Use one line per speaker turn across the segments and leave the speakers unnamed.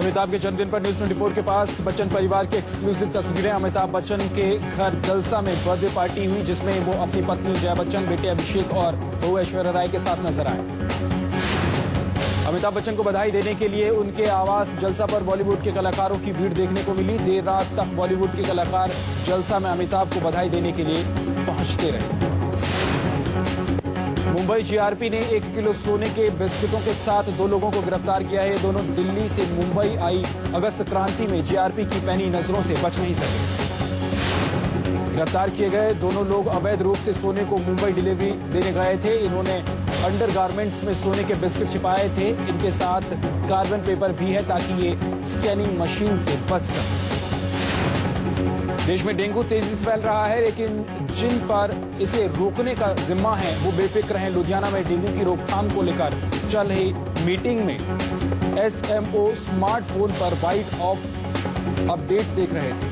अमिताभ के जन्मदिन पर न्यूज 24 के पास बच्चन परिवार की एक्सक्लूसिव तस्वीरें। अमिताभ बच्चन के घर जलसा में बर्थडे पार्टी हुई, जिसमें वो अपनी पत्नी जया बच्चन, बेटे अभिषेक और बहू ऐश्वर्या राय के साथ नजर आए। अमिताभ बच्चन को बधाई देने के लिए उनके आवास जलसा पर बॉलीवुड के कलाकारों की भीड़ देखने को मिली। देर रात तक बॉलीवुड के कलाकार जलसा में अमिताभ को बधाई देने के लिए पहुंचते रहे। मुंबई जीआरपी ने 1 किलो सोने के बिस्किटों के साथ 2 लोगों को गिरफ्तार किया है। दोनों दिल्ली से मुंबई आई अगस्त क्रांति में जीआरपी की पैनी नजरों से बच नहीं सके। गिरफ्तार किए गए दोनों लोग अवैध रूप से सोने को मुंबई डिलीवरी देने गए थे। इन्होंने अंडरगारमेंट्स में सोने के बिस्किट छिपाए थे। इनके साथ कार्बन पेपर भी है ताकि ये स्कैनिंग मशीन से बच सके। देश में डेंगू तेजी से फैल रहा है, लेकिन जिन पर इसे रोकने का जिम्मा है वो बेफिक्र हैं। लुधियाना में डेंगू की रोकथाम को लेकर चल रही मीटिंग में एसएमओ स्मार्टफोन पर वाइट ऑफ अपडेट देख रहे थे।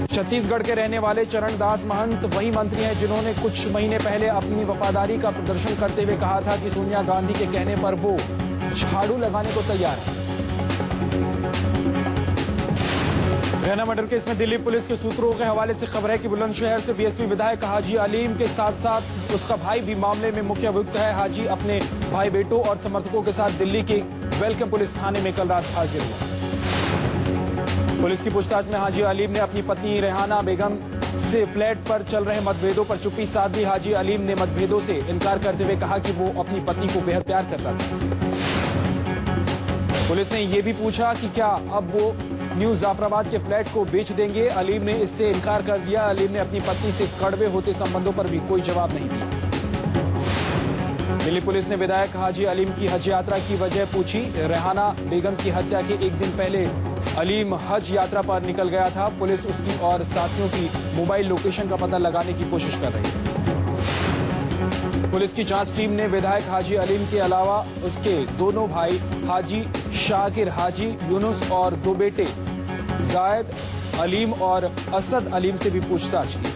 छत्तीसगढ़ के रहने वाले चरणदास महंत वही मंत्री हैं जिन्होंने कुछ महीने पहले अपनी वफादारी का प्रदर्शन करते हुए कहा था कि सोनिया गांधी के कहने पर वो झाड़ू लगाने को तैयार है। रैना मर्डर केस में दिल्ली पुलिस के सूत्रों के हवाले से खबर है कि बुलंदशहर से बीएसपी विधायक हाजी अलीम के साथ साथ उसका भाई भी मामले में मुख्य अभियुक्त है। हाजी अपने भाई बेटों और समर्थकों के साथ दिल्ली के वेलकम पुलिस थाने में कल रात हाजिर हुआ। पुलिस की पूछताछ में हाजी अलीम ने अपनी पत्नी रेहाना बेगम से फ्लैट पर चल रहे मतभेदों पर चुप्पी साध दी। हाजी अलीम ने मतभेदों से इनकार करते हुए कहा कि वो अपनी पत्नी को बेहद प्यार करता था। पुलिस ने यह भी पूछा कि क्या अब वो न्यू जाफराबाद के फ्लैट को बेच देंगे। अलीम ने इससे इनकार कर दिया। अलीम ने अपनी पत्नी से कड़वे होते संबंधों पर भी कोई जवाब नहीं दिया। दिल्ली पुलिस ने विधायक हाजी अलीम की हज यात्रा की वजह पूछी। रेहाना बेगम की हत्या के एक दिन पहले अलीम हज यात्रा पर निकल गया था। पुलिस उसकी और साथियों की मोबाइल लोकेशन का पता लगाने की कोशिश कर रही है। पुलिस की जांच टीम ने विधायक हाजी अलीम के अलावा उसके दोनों भाई हाजी शाकिर, हाजी यूनुस और 2 बेटे जायद अलीम और असद अलीम से भी पूछताछ की।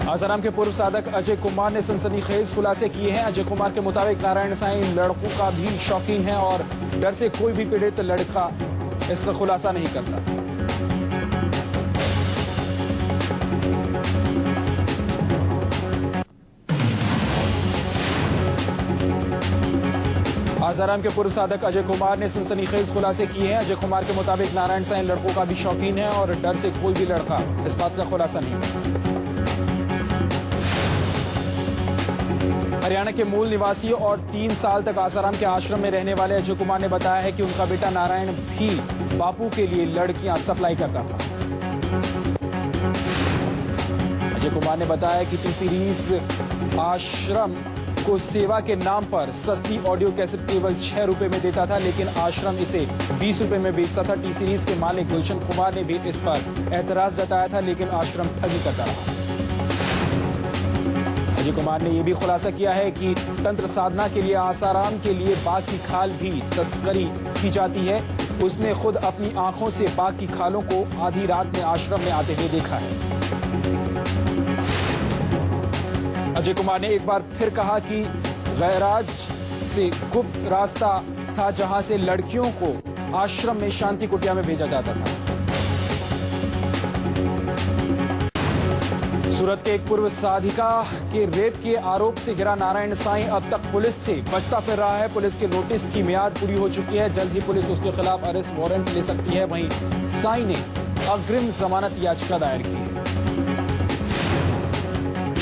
आसाराम के पूर्व साधक अजय कुमार ने सनसनीखेज खुलासे किए हैं। अजय कुमार के मुताबिक नारायण साईं लड़कों का भी शौकीन है और डर से कोई भी पीड़ित लड़का इसका खुलासा नहीं करता। आसाराम के पूर्व साधक अजय कुमार ने सनसनीखेज खुलासे किए हैं। अजय कुमार के मुताबिक नारायण साईं लड़कों का भी शौकीन है और डर से कोई भी लड़का इस बात का खुलासा नहीं करता। हरियाणा के मूल निवासी और 3 साल तक आसाराम के आश्रम में रहने वाले अजय कुमार ने बताया है कि उनका बेटा नारायण भी बापू के लिए लड़कियां सप्लाई करता था। अजय कुमार ने बताया कि टी सीरीज आश्रम को सेवा के नाम पर सस्ती ऑडियो कैसेट केवल 6 रुपए में देता था, लेकिन आश्रम इसे 20 रुपए में बेचता था। टी सीरीज के मालिक गुलशन कुमार ने भी इस पर एतराज जताया था, लेकिन आश्रम ठगी करता रहा। अजय कुमार ने यह भी खुलासा किया है कि तंत्र साधना के लिए आसाराम के लिए बाघ की खाल भी तस्करी की जाती है। उसने खुद अपनी आंखों से बाघ की खालों को आधी रात में आश्रम में आते हुए देखा है। अजय कुमार ने एक बार फिर कहा कि गैराज से गुप्त रास्ता था जहां से लड़कियों को आश्रम में शांति कुटिया में भेजा जाता था। सूरत के एक पूर्व साधिका के रेप के आरोप से गिरा नारायण साईं अब तक पुलिस से बचता फिर रहा है। पुलिस के नोटिस की मियाद पूरी हो चुकी है। जल्द ही पुलिस उसके खिलाफ अरेस्ट वारंट ले सकती है। वहीं साईं ने अग्रिम जमानत याचिका दायर की है।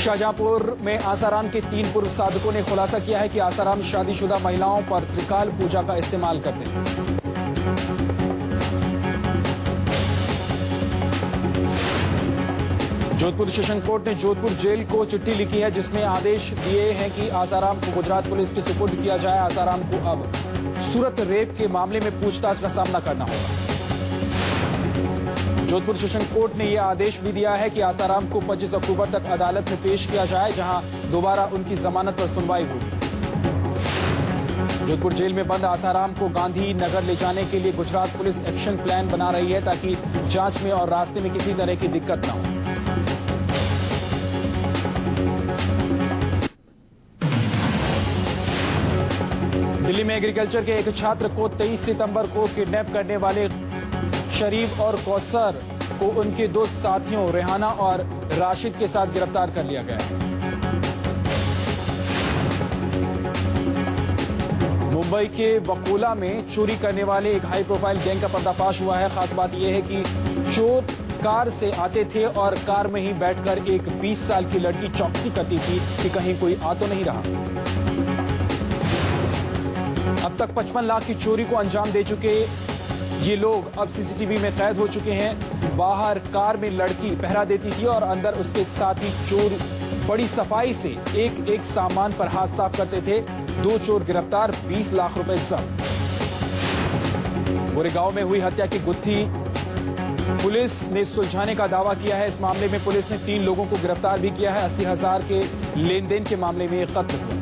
शाहजहांपुर में आसाराम के 3 पूर्व साधकों ने खुलासा किया है कि आसाराम शादीशुदा महिलाओं पर त्रिकाल पूजा का इस्तेमाल करते हैं। जोधपुर सेशन कोर्ट ने जोधपुर जेल को चिट्ठी लिखी है, जिसमें आदेश दिए हैं कि आसाराम को गुजरात पुलिस के सुपुर्द किया जाए। आसाराम को अब सूरत रेप के मामले में पूछताछ का सामना करना होगा। जोधपुर सेशन कोर्ट ने यह आदेश भी दिया है कि आसाराम को 25 अक्टूबर तक अदालत में पेश किया जाए, जहां दोबारा उनकी जमानत पर सुनवाई होगी। जोधपुर जेल में बंद आसाराम को गांधी नगर ले जाने के लिए गुजरात पुलिस एक्शन प्लान बना रही है, ताकि जांच में और रास्ते में किसी तरह की दिक्कत न हो। दिल्ली में एग्रीकल्चर के एक छात्र को 23 सितंबर को किडनैप करने वाले शरीफ और कौसर को उनके दो साथियों रेहाना और राशिद के साथ गिरफ्तार कर लिया गया है। मुंबई के बकोला में चोरी करने वाले एक हाई प्रोफाइल गैंग का पर्दाफाश हुआ है। खास बात यह है कि चोर कार से आते थे और कार में ही बैठकर एक 20 साल की लड़की चौकसी करती थी कि कहीं कोई आ तो नहीं रहा। अब तक 55 लाख की चोरी को अंजाम दे चुके ये लोग अब सीसीटीवी में कैद हो चुके हैं। बाहर कार में लड़की पहरा देती थी और अंदर उसके साथी चोर बड़ी सफाई से एक एक सामान पर हाथ साफ करते थे। 2 चोर गिरफ्तार, 20 लाख रुपए जब्त। गोरेगांव में हुई हत्या की गुत्थी पुलिस ने सुलझाने का दावा किया है। इस मामले में पुलिस ने 3 लोगों को गिरफ्तार भी किया है। 80,000 के लेन देन के मामले में कत्ल हुआ।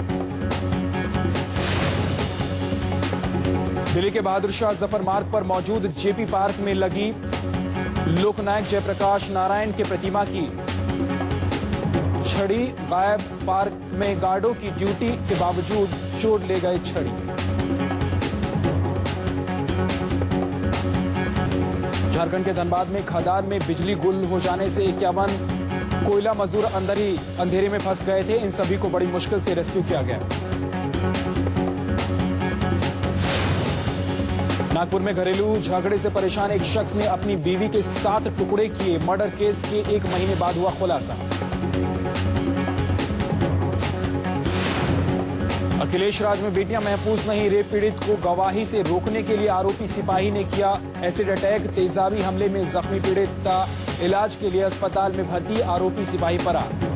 दिल्ली के बहादुर शाह जफर मार्ग पर मौजूद जेपी पार्क में लगी लोकनायक जयप्रकाश नारायण के प्रतिमा की छड़ी गायब। पार्क में गार्डों की ड्यूटी के बावजूद चोर ले गए छड़ी। झारखंड के धनबाद में खदान में बिजली गुल हो जाने से 51 कोयला मजदूर अंधेरे में फंस गए थे। इन सभी को बड़ी मुश्किल से रेस्क्यू किया गया। नागपुर में घरेलू झगड़े से परेशान एक शख्स ने अपनी बीवी के 7 टुकड़े किए। मर्डर केस के 1 महीने बाद हुआ खुलासा। अखिलेश राज में बेटियां महफूज नहीं। रेप पीड़ित को गवाही से रोकने के लिए आरोपी सिपाही ने किया एसिड अटैक। तेजाबी हमले में जख्मी पीड़ित इलाज के लिए अस्पताल में भर्ती। आरोपी सिपाही फरार।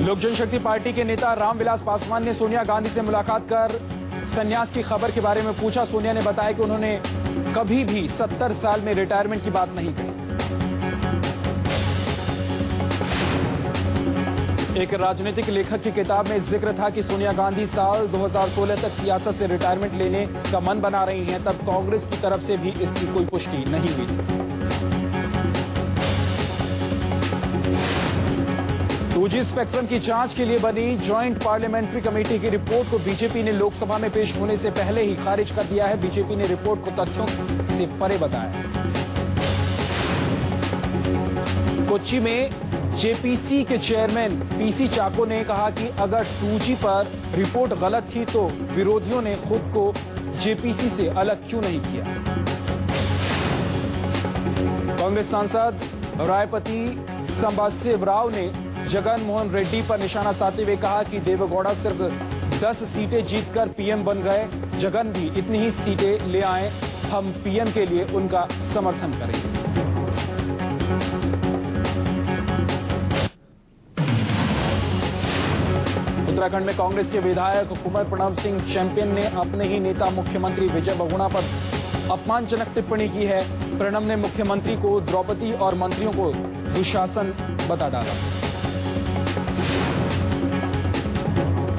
लोक जनशक्ति पार्टी के नेता रामविलास पासवान ने सोनिया गांधी से मुलाकात कर संन्यास की खबर के बारे में पूछा। सोनिया ने बताया कि उन्होंने कभी भी 70 साल में रिटायरमेंट की बात नहीं कही। एक राजनीतिक लेखक की किताब में जिक्र था कि सोनिया गांधी साल 2016 तक सियासत से रिटायरमेंट लेने का मन बना रही हैं। तब कांग्रेस की तरफ से भी इसकी कोई पुष्टि नहीं हुई। 2G स्पेक्ट्रम की जांच के लिए बनी ज्वाइंट पार्लियामेंट्री कमेटी की रिपोर्ट को बीजेपी ने लोकसभा में पेश होने से पहले ही खारिज कर दिया है। बीजेपी ने रिपोर्ट को तथ्यों से परे बताया। कोच्चि में जेपीसी के चेयरमैन पीसी चाको ने कहा कि अगर 2G पर रिपोर्ट गलत थी तो विरोधियों ने खुद को जेपीसी से अलग क्यों नहीं किया। कांग्रेस सांसद रायपति संबाशिव राव ने जगन मोहन रेड्डी पर निशाना साधते हुए कहा कि देवेगौड़ा सिर्फ 10 सीटें जीतकर पीएम बन गए। जगन भी इतनी ही सीटें ले आए। हम पीएम के लिए उनका समर्थन करेंगे। उत्तराखंड में कांग्रेस के विधायक कुंवर प्रणव सिंह चैंपियन ने अपने ही नेता मुख्यमंत्री विजय बहुगुणा पर अपमानजनक टिप्पणी की है। प्रणव ने मुख्यमंत्री को द्रौपदी और मंत्रियों को दुशासन बता डाला।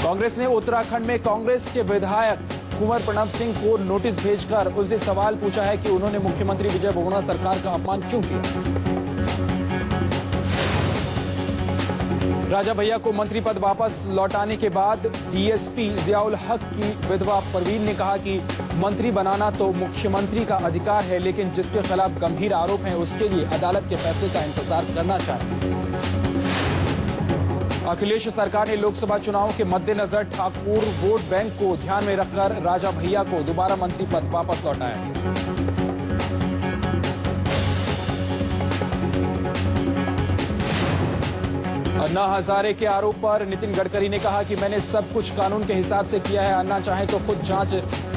कांग्रेस ने उत्तराखंड में कांग्रेस के विधायक कुंवर प्रणव सिंह को नोटिस भेजकर उनसे सवाल पूछा है कि उन्होंने मुख्यमंत्री विजय बहुगुणा सरकार का अपमान क्यों किया। राजा भैया को मंत्री पद वापस लौटाने के बाद डीएसपी जियाउल हक की विधवा परवीन ने कहा कि मंत्री बनाना तो मुख्यमंत्री का अधिकार है, लेकिन जिसके खिलाफ गंभीर आरोप है उसके लिए अदालत के फैसले का इंतजार करना चाहिए। अखिलेश सरकार ने लोकसभा चुनाव के मद्देनजर ठाकुर वोट बैंक को ध्यान में रखकर राजा भैया को दोबारा मंत्री पद वापस लौटाया। अन्ना हजारे के आरोप पर नितिन गडकरी ने कहा कि मैंने सब कुछ कानून के हिसाब से किया है। अन्ना चाहे तो खुद जांच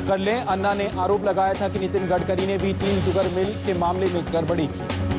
कर लें। अन्ना ने आरोप लगाया था कि नितिन गडकरी ने भी 3 शुगर मिल के मामले में गड़बड़ी की।